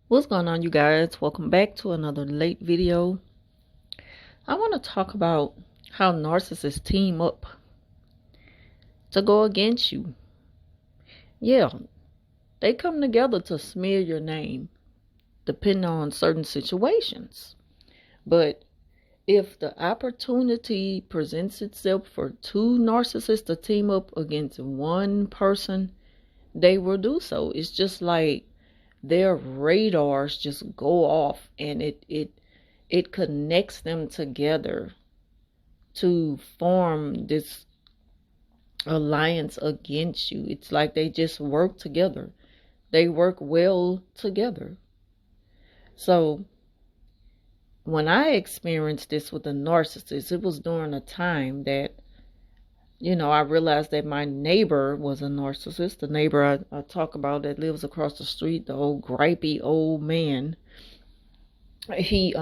What's going on, you guys? Welcome back to another late video. I want to talk about how narcissists team up to go against you. Yeah, they come together to smear your name depending on certain situations. But if the opportunity presents itself for two narcissists to team up against one person, they will do so. It's just like their radars just go off, and it connects them together to form this alliance against you. It's like they just work together. They work well together. So when I experienced this with a narcissist, it was during a time that, I realized that my neighbor was a narcissist. The neighbor I talk about that lives across the street, the old gripey old man. He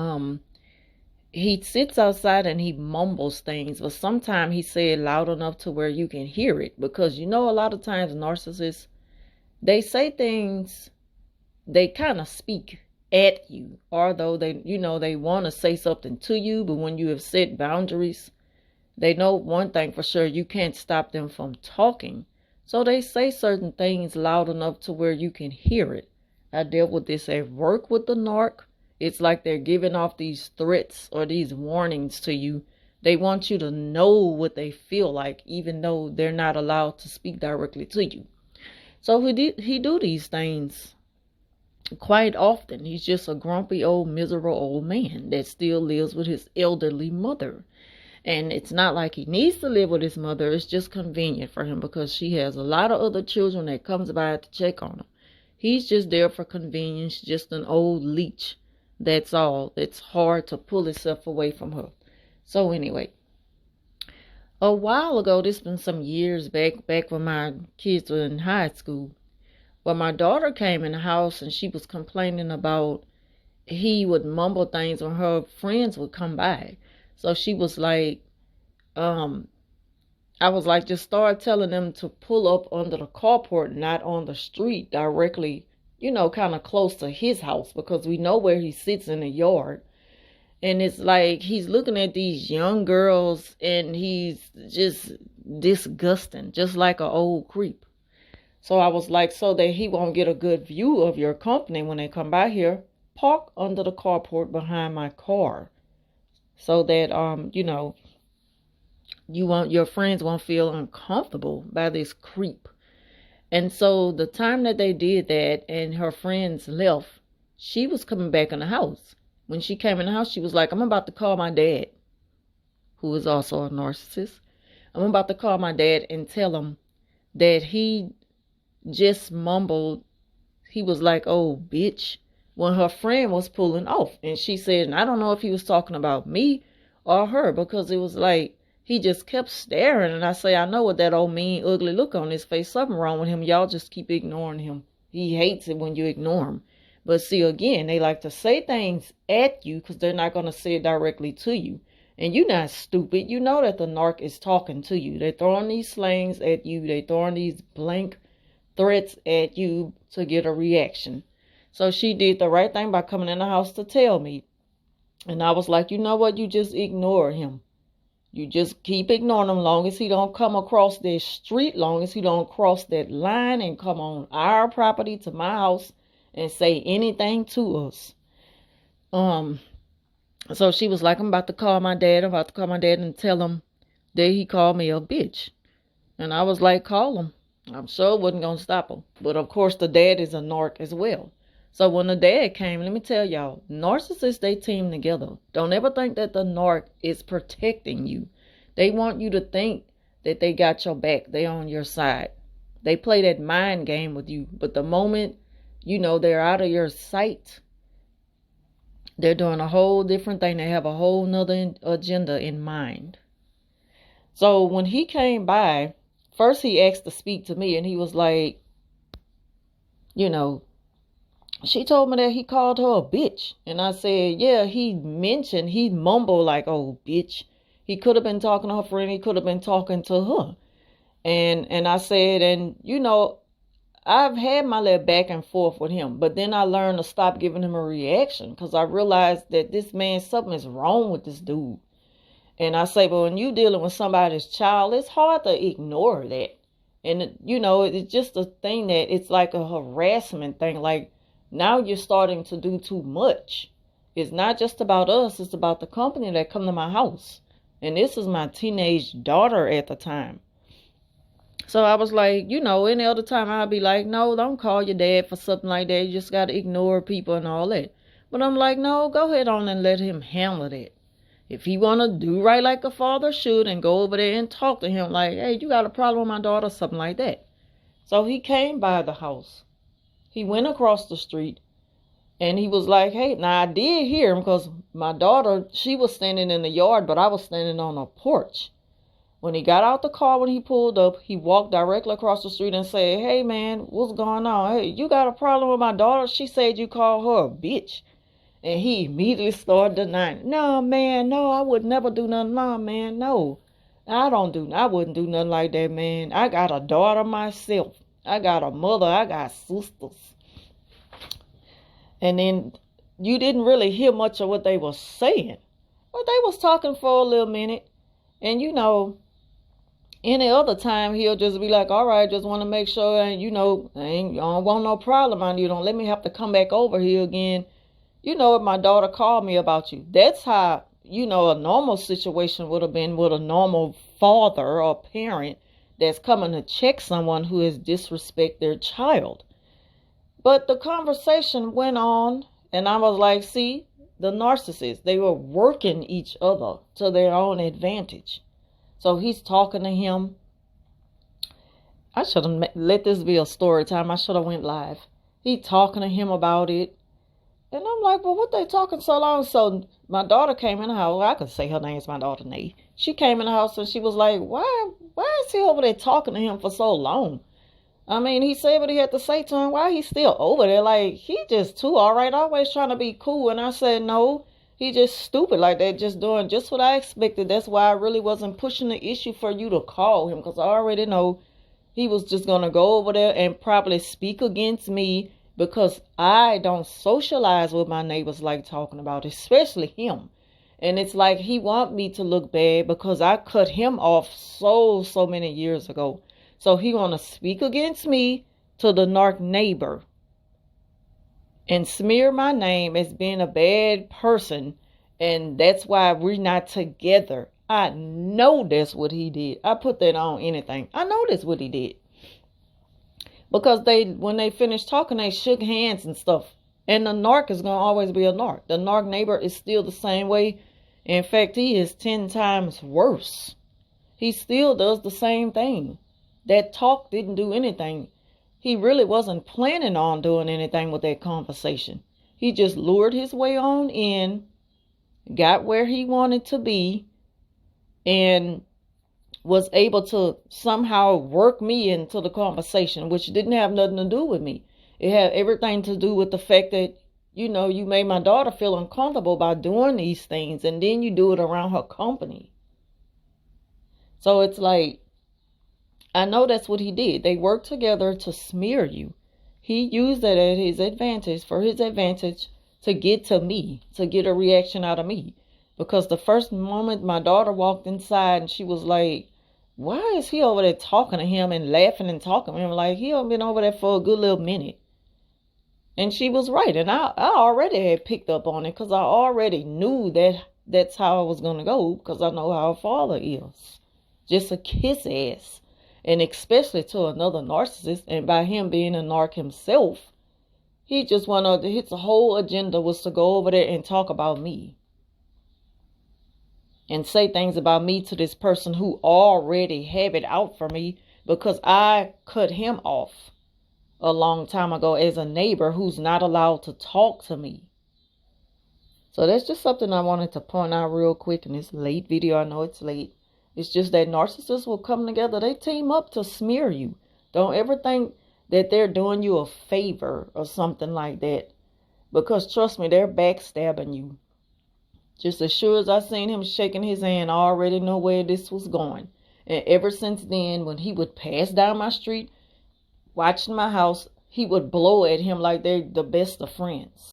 sits outside and he mumbles things, but sometimes he say it loud enough to where you can hear it, because a lot of times narcissists, they say things, they kind of speak at you, although they want to say something to you, but when you have set boundaries, they know one thing for sure: you can't stop them from talking. So they say certain things loud enough to where you can hear it. I dealt with this at work with the narc. It's like they're giving off these threats or these warnings to you. They want you to know what they feel like, even though they're not allowed to speak directly to you. So he do these things quite often. He's just a grumpy old miserable old man that still lives with his elderly mother. And it's not like he needs to live with his mother. It's just convenient for him because she has a lot of other children that comes by to check on him. He's just there for convenience, just an old leech. That's all. It's hard to pull itself away from her. So anyway, a while ago, this been some years back when my kids were in high school, well, my daughter came in the house and she was complaining about he would mumble things when her friends would come by. So she was like, I was like, just start telling them to pull up under the carport, not on the street directly, kind of close to his house, because we know where he sits in the yard. And it's like he's looking at these young girls and he's just disgusting, just like an old creep. So I was like, so that he won't get a good view of your company when they come by here, park under the carport behind my car, so that your friends won't feel uncomfortable by this creep. And so the time that they did that and her friends left, she was coming back in the house. When she came in the house, she was like, I'm about to call my dad, who is also a narcissist. I'm about to call my dad and tell him that he just mumbled. He was like, oh, bitch, when her friend was pulling off. And she said, and I don't know if he was talking about me or her, because it was like, he just kept staring. And I say, I know, with that old mean, ugly look on his face, something wrong with him. Y'all just keep ignoring him. He hates it when you ignore him. But see, again, they like to say things at you because they're not going to say it directly to you. And you're not stupid. You know that the narc is talking to you. They're throwing these slangs at you. They're throwing these blank threats at you to get a reaction. So she did the right thing by coming in the house to tell me. And I was like, you know what? You just ignore him. You just keep ignoring him long as he don't come across that street, long as he don't cross that line and come on our property to my house and say anything to us. So she was like, I'm about to call my dad. I'm about to call my dad and tell him that he called me a bitch. And I was like, call him. I'm sure it wasn't going to stop him. But of course, the dad is a narc as well. So when the dad came, let me tell y'all, narcissists, they team together. Don't ever think that the narc is protecting you. They want you to think that they got your back. They on your side. They play that mind game with you. But the moment, they're out of your sight, they're doing a whole different thing. They have a whole nother agenda in mind. So when he came by, first he asked to speak to me, and he was like, she told me that he called her a bitch. And I said, yeah, he mumbled like, oh, bitch. He could have been talking to her friend. He could have been talking to her. And I said, and I've had my little back and forth with him, but then I learned to stop giving him a reaction because I realized that this man, something is wrong with this dude. And I say, but when you dealing with somebody's child, it's hard to ignore that. And, it's just a thing that it's like a harassment thing. Like, now you're starting to do too much. It's not just about us. It's about the company that come to my house. And this is my teenage daughter at the time. So I was like, any other time I'd be like, no, don't call your dad for something like that. You just got to ignore people and all that. But I'm like, no, go ahead on and let him handle that. If he want to do right like a father should and go over there and talk to him like, hey, you got a problem with my daughter, something like that. So he came by the house. He went across the street and he was like, hey, now I did hear him because my daughter, she was standing in the yard, but I was standing on a porch. When he got out the car, when he pulled up, he walked directly across the street and said, hey, man, what's going on? Hey, you got a problem with my daughter? She said you called her a bitch. And he immediately started denying, no, man, no, I would never do nothing. No, man, no. I wouldn't do nothing like that, man. I got a daughter myself. I got a mother. I got sisters. And then you didn't really hear much of what they were saying. But they was talking for a little minute. And, any other time, he'll just be like, all right, just want to make sure, and, I don't want no problem on you. Don't let me have to come back over here again. If my daughter called me about you. That's how, a normal situation would have been with a normal father or parent that's coming to check someone who has disrespected their child. But the conversation went on, and I was like, see, the narcissists, they were working each other to their own advantage. So he's talking to him. I should have let this be a story time. I should have went live. He talking to him about it. And I'm like, well, what they talking so long? So my daughter came in the house. Well, I could say her name's my daughter, Nate. She came in the house and she was like, why is he over there talking to him for so long? I mean, he said what he had to say to him. Why he still over there? Like, he just too all right, always trying to be cool. And I said, no, he just stupid like that, just doing just what I expected. That's why I really wasn't pushing the issue for you to call him, because I already know he was just going to go over there and probably speak against me, because I don't socialize with my neighbors like talking about, especially him. And it's like he want me to look bad because I cut him off so many years ago. So he want to speak against me to the narc neighbor and smear my name as being a bad person. And that's why we're not together. I know that's what he did. I put that on anything. I know that's what he did. Because when they finished talking, they shook hands and stuff. And the narc is going to always be a narc. The narc neighbor is still the same way. In fact, he is 10 times worse. He still does the same thing. That talk didn't do anything. He really wasn't planning on doing anything with that conversation. He just lured his way on in, got where he wanted to be, and was able to somehow work me into the conversation, which didn't have nothing to do with me. It had everything to do with the fact that, you made my daughter feel uncomfortable by doing these things, and then you do it around her company. So it's like, I know that's what he did. They worked together to smear you. He used that at his advantage, to get to me, to get a reaction out of me. Because the first moment my daughter walked inside and she was like, why is he over there talking to him and laughing and talking to him? Like, he had been over there for a good little minute. And she was right. And I already had picked up on it because I already knew that that's how it was going to go, because I know how a father is. Just a kiss ass. And especially to another narcissist. And by him being a narc himself, he just wanted, his whole agenda was to go over there and talk about me. And say things about me to this person who already have it out for me, because I cut him off a long time ago as a neighbor who's not allowed to talk to me. So that's just something I wanted to point out real quick in this late video. I know it's late. It's just that narcissists will come together. They team up to smear you. Don't ever think that they're doing you a favor or something like that. Because trust me, they're backstabbing you. Just as sure as I seen him shaking his hand, I already know where this was going. And ever since then, when he would pass down my street, watching my house, he would blow at him like they're the best of friends.